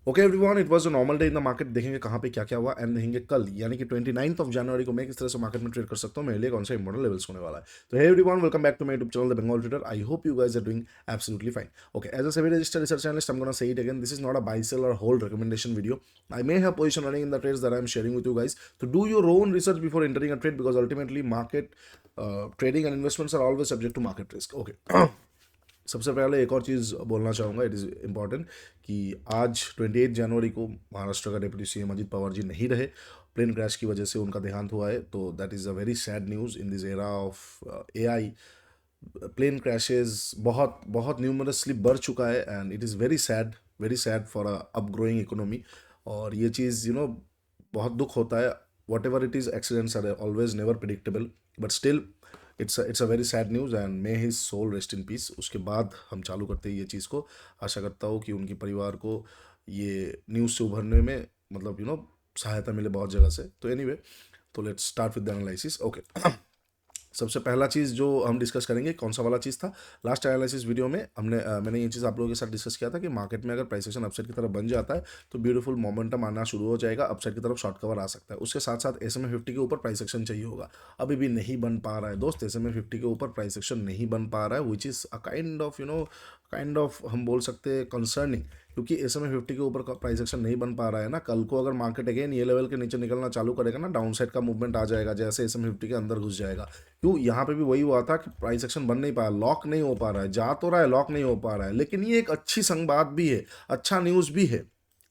Okay everyone, it was a normal day in the market. देखेंगे कहाँ पे क्या क्या हुआ एंड देखेंगे कल यानी कि 29th ऑफ जनवरी को मैं किस तरह से मार्केट में ट्रेड कर सकता हूँ, मेरे लिए कौन सा इंपॉर्टेंट लेवल्स होने वाला है। तो hey everyone, welcome back to my YouTube channel the Bengal trader. I hope you guys are doing absolutely fine. Okay, as a SEBI registered research analyst, I'm gonna say it again, this is not a buy sell or hold recommendation video. I may have position running in the trades that I'm sharing with you guys, to do your own research before entering a trade, because ultimately market trading and investments are always subject to market risk. Okay. सबसे पहले एक और चीज़ बोलना चाहूँगा, it is important कि आज 28 जनवरी को महाराष्ट्र का डिप्टी सीएम अजित पवार जी नहीं रहे। प्लेन क्रैश की वजह से उनका देहांत हुआ है, तो that is a very sad news in this era of AI. Plane crashes बहुत बहुत न्यूमरसली बढ़ चुका है and it is very sad for a up growing economy. और ये चीज़ बहुत दुख होता है। Whatever it is, accidents are always never predictable, but still it's a very sad news and may his soul rest in peace. उसके बाद हम चालू करते हैं ये चीज़ को। आशा करता हूँ कि उनके परिवार को ये न्यूज़ से उभरने में सहायता मिले बहुत जगह से। तो एनीवे, तो let's start with the analysis. Okay, सबसे पहला चीज़ जो हम डिस्कस करेंगे, कौन सा वाला चीज़ था। लास्ट एनालिसिस वीडियो में मैंने ये चीज़ आप लोगों के साथ डिस्कस किया था कि मार्केट में अगर प्राइस एक्शन अपसाइड की तरफ बन जाता है तो ब्यूटीफुल मोमेंटम आना शुरू हो जाएगा, अपसाइड की तरफ शॉर्ट कवर आ सकता है। उसके साथ साथ SMA 50 के ऊपर प्राइस एक्शन चाहिए होगा, अभी भी नहीं बन पा रहा है दोस्त। SMA 50 के ऊपर प्राइस एक्शन नहीं बन पा रहा है, which is a kind of हम बोल सकते हैं कंसर्निंग, क्योंकि SMA 50 के ऊपर प्राइस एक्शन नहीं बन पा रहा है ना। कल को अगर मार्केट अगेन ये लेवल के नीचे निकलना चालू करेगा ना, डाउन साइड का मूवमेंट आ जाएगा, जैसे SMA 50 के अंदर घुस जाएगा। क्यों, यहाँ पे भी वही हुआ था कि प्राइस एक्शन बन नहीं पाया, लॉक नहीं हो पा रहा है, जा तो रहा है, लॉक नहीं हो पा रहा है। लेकिन ये एक अच्छी संबाद भी है, अच्छा न्यूज़ भी है।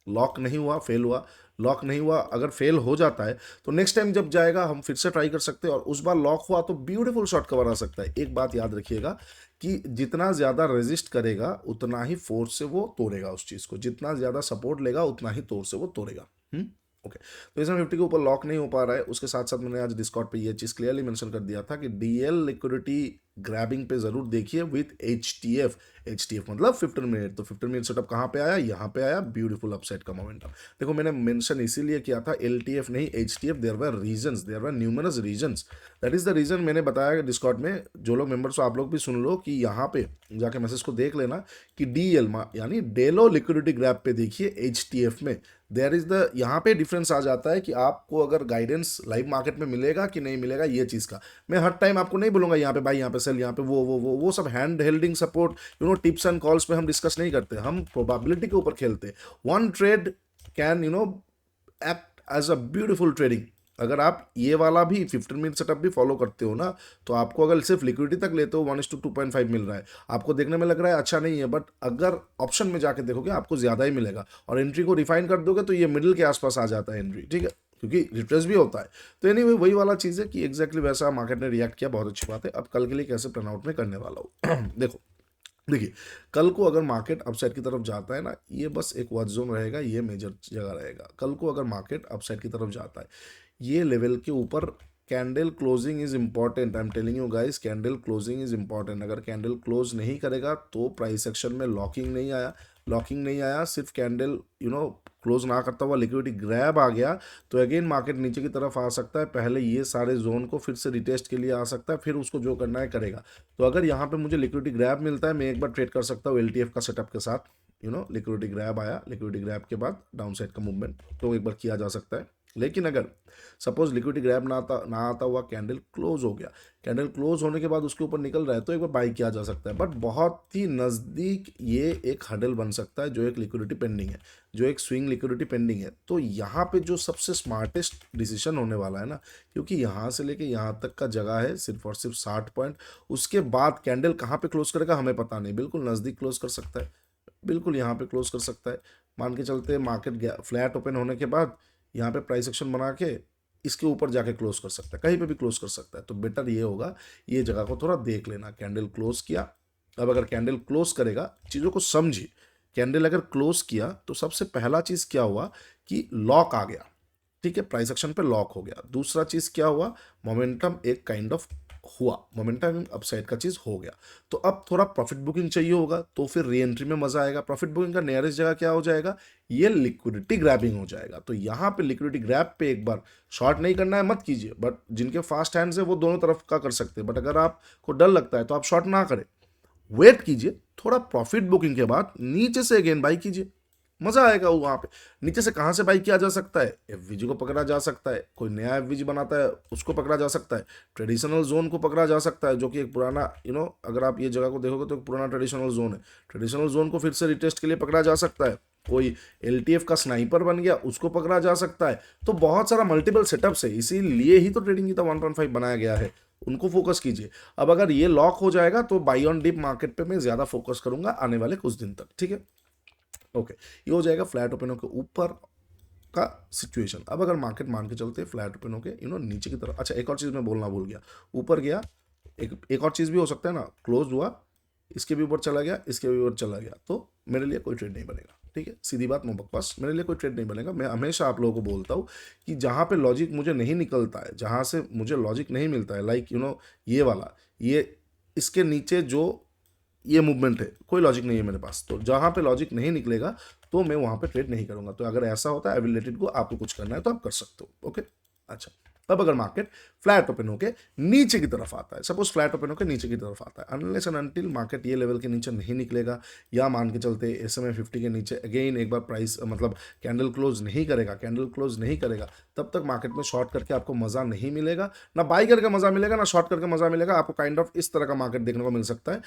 लॉक नहीं हुआ, फेल हुआ। लॉक नहीं हुआ, अगर फेल हो जाता है तो नेक्स्ट टाइम जब जाएगा हम फिर से ट्राई कर सकते हैं, और उस बार लॉक हुआ तो ब्यूटीफुल शॉर्ट कवर आ सकता है। एक बात याद रखिएगा कि जितना ज़्यादा रेजिस्ट करेगा उतना ही फोर्स से वो तोड़ेगा उस चीज़ को, जितना ज़्यादा सपोर्ट लेगा उतना ही तोड़ से वो तोड़ेगा। ओके, तो इसमें 50 के ऊपर लॉक नहीं हो पा रहा है। उसके साथ साथ मैंने आज डिस्कॉर्ड पे ये चीज़ क्लियरली मेंशन कर दिया था कि DL लिक्विडिटी ग्रैबिंग पे जरूर देखिए विथ HTF मतलब 15 मिनट। तो 15 मिनट सेटअप कहाँ पे आया, यहाँ पे आया, ब्यूटीफुल अपसाइड का मोमेंटम। देखो, मैंने मेंशन इसीलिए किया था LTF नहीं HTF, there were reasons, there were numerous reasons. That is the reason मैंने बताया डिस्कॉर्ड में। जो लोग मेंबर्स हो आप लोग भी सुन लो कि यहाँ पे जाके मैसेज को देख लेना कि DL यानी डेलो लिक्विडिटी ग्रैब पे देखिए HTF में देयर इज द, यहाँ पे डिफरेंस आ जाता है कि आपको अगर गाइडेंस लाइव मार्केट में मिलेगा कि नहीं मिलेगा ये चीज़ का। मैं हर टाइम आपको नहीं बोलूंगा यहाँ पे बाई, यहाँ पे सेल, यहाँ पे वो सब hand हेल्डिंग support tips and calls पे हम डिस्कस नहीं करते, हम प्रोबेबिलिटी के ऊपर खेलते हैं। One trade can act as a beautiful trading. अगर आप ये वाला भी 15 मिनट सेटअप भी फॉलो करते हो ना, तो आपको अगर सिर्फ लिक्विडिटी तक लेते हो 1:2.5 मिल रहा है, आपको देखने में लग रहा है अच्छा नहीं है, बट अगर ऑप्शन में जाके देखोगे आपको ज़्यादा ही मिलेगा। और एंट्री को रिफाइन कर दोगे तो ये मिडिल के आसपास आ जाता है एंट्री, ठीक है, क्योंकि रिट्रेस भी होता है। तो एनीवे वही वाला चीज़ है कि एग्जैक्टली वैसा मार्केट ने रिएक्ट किया, बहुत अच्छी बात है। अब कल के लिए कैसे टर्न आउट में करने वाला हूँ देखिए, कल को अगर मार्केट अपसाइड की तरफ जाता है ना, ये बस एक वॉच जोन रहेगा, ये मेजर जगह रहेगा। कल को अगर मार्केट अपसाइड की तरफ जाता है, ये लेवल के ऊपर candle closing is important. I am telling you guys, candle closing is important. अगर कैंडल क्लोज नहीं करेगा तो प्राइस एक्शन में लॉकिंग नहीं आया, सिर्फ कैंडल क्लोज ना करता हुआ लिक्विडिटी ग्रैब आ गया तो अगेन मार्केट नीचे की तरफ आ सकता है। पहले ये सारे जोन को फिर से रिटेस्ट के लिए आ सकता है, फिर उसको जो करना है करेगा। तो अगर यहाँ पे मुझे लिक्विडिटी ग्रैब मिलता है, मैं एक बार ट्रेड कर सकता हूँ LTF का सेटअप के साथ। लिक्विडिटी ग्रैब आया, लिक्विडिटी ग्रैब के बाद डाउन साइड का मूवमेंट तो एक बार किया जा सकता है। लेकिन अगर सपोज लिक्विडिटी ग्रैब ना आता हुआ कैंडल क्लोज हो गया, कैंडल क्लोज होने के बाद उसके ऊपर निकल रहा है, तो एक बार बाई किया जा सकता है। बट बहुत ही नज़दीक ये एक हडल बन सकता है, जो एक लिक्विडिटी पेंडिंग है, जो एक स्विंग लिक्विडिटी पेंडिंग है। तो यहाँ पे जो सबसे स्मार्टेस्ट डिसीजन होने वाला है ना, क्योंकि यहाँ से लेके यहाँ तक का जगह है सिर्फ और सिर्फ 60 पॉइंट। उसके बाद कैंडल कहाँ पे क्लोज करेगा हमें पता नहीं, बिल्कुल नज़दीक क्लोज कर सकता है, बिल्कुल यहाँ पे क्लोज कर सकता है। मान के चलते मार्केट फ्लैट ओपन होने के बाद यहाँ पे प्राइस एक्शन बना के इसके ऊपर जाके क्लोज कर सकता है, कहीं पे भी क्लोज कर सकता है। तो बेटर ये होगा, ये जगह को थोड़ा देख लेना। कैंडल क्लोज किया, अब अगर कैंडल क्लोज करेगा, चीज़ों को समझिए। कैंडल अगर क्लोज किया तो सबसे पहला चीज़ क्या हुआ कि लॉक आ गया, ठीक है, प्राइस एक्शन पे लॉक हो गया। दूसरा चीज़ क्या हुआ, मोमेंटम एक काइंड ऑफ हुआ, मोमेंटम अपसाइड का चीज़ हो गया। तो अब थोड़ा प्रॉफिट बुकिंग चाहिए होगा, तो फिर री एंट्री में मजा आएगा। प्रॉफिट बुकिंग का नियरेस्ट जगह क्या हो जाएगा, ये लिक्विडिटी ग्रैबिंग हो जाएगा। तो यहाँ पे लिक्विडिटी ग्रैब पे एक बार शॉर्ट नहीं करना है, मत कीजिए, बट जिनके फास्ट हैंड्स है वो दोनों तरफ का कर सकते हैं। बट अगर आपको डर लगता है तो आप शॉर्ट ना करें, वेट कीजिए, थोड़ा प्रॉफिट बुकिंग के बाद नीचे से अगेन बाई कीजिए। मजा आएगा वहां पे। नीचे से कहाँ से बाई किया जा सकता है, एफवीजी को पकड़ा जा सकता है, कोई नया एफवीजी बनाता है उसको पकड़ा जा सकता है, ट्रेडिशनल जोन को पकड़ा जा सकता है जो कि एक पुराना अगर आप ये जगह को देखोगे तो एक पुराना ट्रेडिशनल जोन है, ट्रेडिशनल जोन को फिर से रिटेस्ट के लिए पकड़ा जा सकता है, कोई एलटीएफ का स्नाइपर बन गया उसको पकड़ा जा सकता है। तो बहुत सारा मल्टीपल सेटअप्स है, इसीलिए ही तो ट्रेडिंग गीता 1.5 बनाया गया है, उनको फोकस कीजिए। अब अगर ये लॉक हो जाएगा तो बाई ऑन डिप मार्केट पे मैं ज्यादा फोकस करूंगा आने वाले कुछ दिन तक, ठीक है। ओके, ये हो जाएगा फ्लैट ओपनों के ऊपर का सिचुएशन। अब अगर मार्केट मान के चलते फ्लैट ओपन होके नीचे की तरफ, अच्छा एक और चीज़ मैं बोलना भूल गया, ऊपर गया, एक और चीज़ भी हो सकता है ना, क्लोज हुआ, इसके भी ऊपर चला गया, इसके भी ऊपर चला गया, तो मेरे लिए कोई ट्रेड नहीं बनेगा, ठीक है। सीधी बात, नो बकवास, मेरे लिए कोई ट्रेड नहीं बनेगा। मैं हमेशा आप लोगों को बोलता हूँ कि जहाँ पे लॉजिक मुझे नहीं निकलता है, जहाँ से मुझे लॉजिक नहीं मिलता है, लाइक ये वाला, ये इसके नीचे जो ये मूवमेंट है, कोई लॉजिक नहीं है मेरे पास, तो जहाँ पे लॉजिक नहीं निकलेगा तो मैं वहाँ पे ट्रेड नहीं करूँगा। तो अगर ऐसा होता है, I will let it go, आपको कुछ करना है तो आप कर सकते हो, ओके। अच्छा, तब अगर मार्केट फ्लैट ओपन होके नीचे की तरफ आता है, सपोज फ्लैट ओपन होकर नीचे की तरफ आता है, अनलेस एंड अनटिल मार्केट ये लेवल के नीचे नहीं निकलेगा, या मान के चलते SMA 50 के नीचे अगेन एक बार प्राइस मतलब कैंडल क्लोज नहीं करेगा, तब तक मार्केट में शॉर्ट करके आपको मजा नहीं मिलेगा, ना बाई करके मजा मिलेगा, ना शॉर्ट करके मजा मिलेगा। आपको काइंड ऑफ इस तरह का मार्केट देखने को मिल सकता है,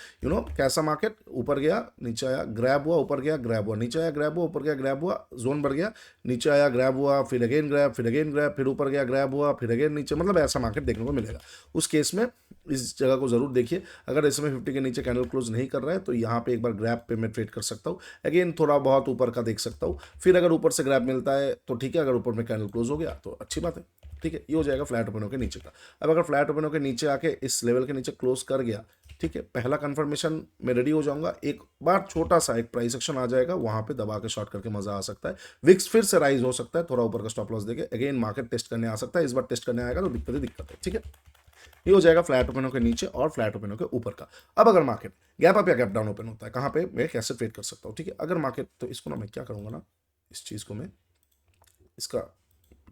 कैसा मार्केट, ऊपर गया नीचे आया ग्रैब हुआ, ऊपर गया ग्रैब हुआ, नीचे आया ग्रैब हुआ, ऊपर गया ग्रैब हुआ, जोन बढ़ गया, नीचे आया ग्रैब हुआ, फिर अगेन ग्रैब, फिर अगेन ग्रैब, फिर ऊपर गया ग्रैब हुआ, फिर अगेन नीचे, मतलब ऐसा मार्केट देखने को मिलेगा। उस केस में इस जगह को जरूर देखिए। अगर SMA 50 के नीचे कैंडल क्लोज नहीं कर रहा है तो यहाँ पे एक बार ग्रैब पे मैं ट्रेड कर सकता हूँ, अगेन थोड़ा बहुत ऊपर का देख सकता हूँ, फिर अगर ऊपर से ग्रैब मिलता है तो ठीक है, अगर ऊपर में कैंडल क्लोज हो गया तो अच्छी बात है, ठीक है। ये हो जाएगा फ्लैट ओपन के नीचे का। अब अगर फ्लैट ओपन के नीचे आके इस लेवल के नीचे क्लोज कर गया, ठीक है, पहला कंफर्मेशन में रेडी हो जाऊंगा, एक बार छोटा सा एक प्राइस एक्शन आ जाएगा, वहां पे दबा के शॉर्ट करके मजा आ सकता है, विक्स फिर से राइज हो सकता है, थोड़ा ऊपर का स्टॉप लॉस देके अगेन मार्केट टेस्ट करने आ सकता है। इस बार टेस्ट करने आएगा तो दिक्कत है, ठीक है। ये हो जाएगा फ्लैट ओपनों के नीचे और फ्लैट ओपनों के ऊपर का। अब अगर मार्केट गैप अप या गैप डाउन ओपन होता है, कहाँ पे मैं कैसे ट्रेड कर सकता हूँ, ठीक है। अगर मार्केट, तो इसको ना मैं क्या करूंगा ना, इस चीज को मैं इसका,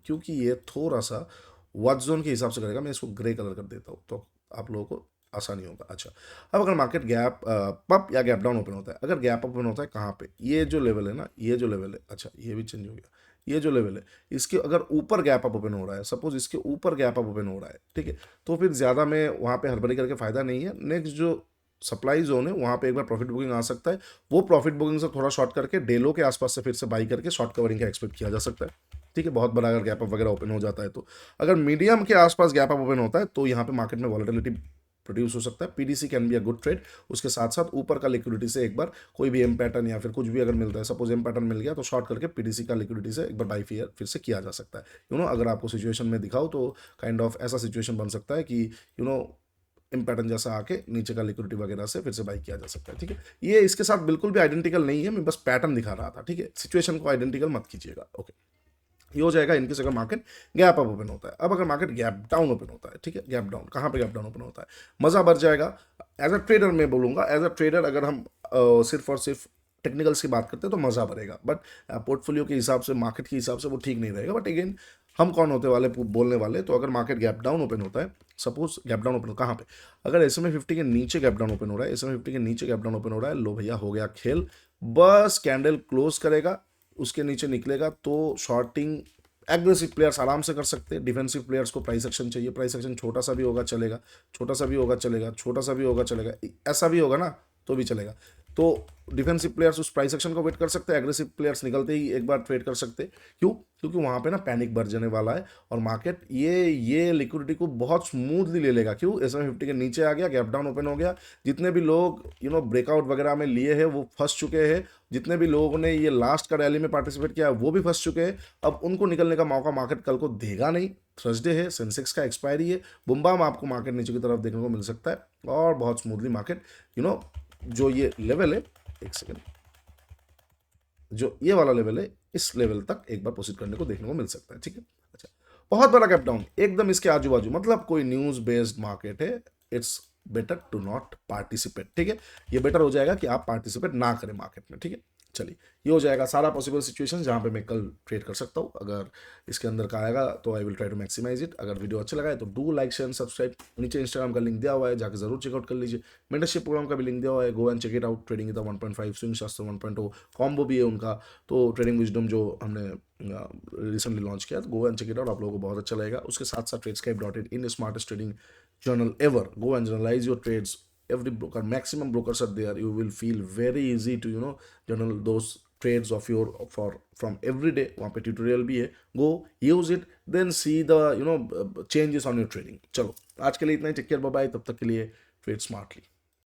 क्योंकि ये थोड़ा सा वॉच जोन के हिसाब से करेगा, मैं इसको ग्रे कलर कर देता हूँ तो आप लोगों को आसानी होगा। अच्छा, अब अगर मार्केट गैप अप या गैप डाउन ओपन होता है, अगर गैप ओपन होता है कहाँ पे, ये जो लेवल है ना, ये जो लेवल है, अच्छा ये भी चेंज हो गया, ये जो लेवल है इसके अगर ऊपर गैप अप ओपन हो रहा है, सपोज इसके ऊपर गैप अप ओपन हो रहा है, ठीक है, तो फिर ज़्यादा में वहाँ पे हड़बड़ी करके फायदा नहीं है। नेक्स्ट जो सप्लाई जोन है वहाँ पे एक बार प्रॉफिट बुकिंग आ सकता है, वो प्रॉफिट बुकिंग से थोड़ा शॉर्ट करके डेलो के आसपास से फिर से बाई करके शॉर्ट कवरिंग का एक्सपेक्ट किया जा सकता है, ठीक है। बहुत बड़ा अगर गैप अप वगैरह ओपन हो जाता है तो, अगर मीडियम के आसपास गैप अप ओपन होता है तो यहाँ पे मार्केट में वॉलेटिलिटी प्रोड्यूस हो सकता है, PDC can be a good trade. उसके साथ साथ ऊपर का लिक्विडिटी से एक बार कोई भी एम पैटर्न या फिर कुछ भी अगर मिलता है, सपोज एम पैटर्न मिल गया तो शॉर्ट करके पीडीसी का लिक्विडिटी से एक बार बाई फिर से किया जा सकता है। अगर आपको सिचुएशन में दिखाओ तो काइंड ऑफ ऐसा सिचुएशन बन सकता है कि एम पैटर्न जैसा आके नीचे का लिक्विडिटी वगैरह से फिर से बाई किया जा सकता है, ठीक है। ये इसके साथ बिल्कुल भी आइडेंटिकल नहीं है, मैं बस पैटर्न दिखा रहा था, ठीक है। सिचुएशन को आइडेंटिकल मत कीजिएगा, ओके। ये हो जाएगा इनकेस अगर मार्केट गैप अप ओपन होता है। अब अगर मार्केट गैप डाउन ओपन होता है, ठीक है, गैप डाउन, कहाँ पे गैप डाउन ओपन होता है, मज़ा बढ़ जाएगा। एज अ ट्रेडर मैं बोलूँगा, एज अ ट्रेडर अगर हम सिर्फ और सिर्फ टेक्निकल्स की बात करते हैं तो मज़ा बढ़ेगा, बट पोर्टफोलियो के हिसाब से, मार्केट के हिसाब से वो ठीक नहीं रहेगा। बट अगेन हम कौन होते वाले बोलने वाले, तो अगर मार्केट गैप डाउन ओपन होता है, सपोज गैप डाउन ओपन कहाँ पे, अगर SMA 50 के नीचे गैप डाउन ओपन हो रहा है, SMA 50 के नीचे गैप डाउन ओपन हो रहा है, लो भैया हो गया खेल, बस कैंडल क्लोज करेगा, उसके नीचे निकलेगा तो शॉर्टिंग एग्रेसिव प्लेयर्स आराम से कर सकते हैं, डिफेंसिव प्लेयर्स को प्राइस एक्शन चाहिए, प्राइस एक्शन छोटा सा भी होगा चलेगा, छोटा सा भी होगा चलेगा, छोटा सा भी होगा चलेगा, ऐसा भी होगा ना तो भी चलेगा। तो डिफेंसिव प्लेयर्स उस प्राइस एक्शन को वेट कर सकते हैं, एग्रेसिव प्लेयर्स निकलते ही एक बार ट्रेड कर सकते हैं। क्यों? क्योंकि वहाँ पे ना पैनिक बढ़ जाने वाला है और मार्केट ये लिक्विडिटी को बहुत स्मूथली ले लेगा। क्यों? SMA 50 के नीचे आ गया, गैप डाउन ओपन हो गया, जितने भी लोग ब्रेकआउट वगैरह में लिए हैं वो फंस चुके हैं, जितने भी लोगों ने ये लास्ट का रैली में पार्टिसिपेट किया वो भी फंस चुके हैं। अब उनको निकलने का मौका मार्केट कल को देगा नहीं। थर्सडे है, सेंसेक्स का एक्सपायरी है, बुम्बाम आपको मार्केट नीचे की तरफ देखने को मिल सकता है और बहुत स्मूथली मार्केट जो ये लेवल है, एक सेकेंड, जो ये वाला लेवल है इस लेवल तक एक बार प्रोसीड करने को देखने को मिल सकता है, ठीक है। अच्छा, बहुत बड़ा गैप डाउन एकदम इसके आजू बाजू, मतलब कोई न्यूज बेस्ड मार्केट है, it's better to not participate, ठीक है। ये बेटर हो जाएगा कि आप पार्टिसिपेट ना करें मार्केट में, ठीक है। चलिए, ये हो जाएगा सारा पॉसिबल सिचुएशन जहाँ पे मैं कल ट्रेड कर सकता हूँ। अगर इसके अंदर का आएगा तो I will try to maximise it. अगर वीडियो अच्छा लगा है तो डू लाइक शेयर सब्सक्राइब। नीचे इंस्टाग्राम का लिंक दिया हुआ है, जाकर जरूर चेकआउट कर लीजिए। मेंटरशिप प्रोग्राम का भी लिंक दिया हुआ है, go and check it out. Trading the 1.5 swing Shastra 1.0 combo भी है उनका। तो ट्रेडिंग विजडम जो हमने रिसेंटली लॉन्च किया, तो go and check it out, आप लोगों को बहुत अच्छा लगेगा। उसके साथ साथ ट्रेडस्काइप.in in smartest trading journal ever. Go and journalize your trades. Every broker, maximum brokers are there. You will feel very easy to journal those trades of your for from every day. वहाँ पे tutorial भी है, go use it, then see the changes on your trading. चलो, आज के लिए इतना ही। Take care, bye bye. तब तक के लिए ट्रेड स्मार्टली।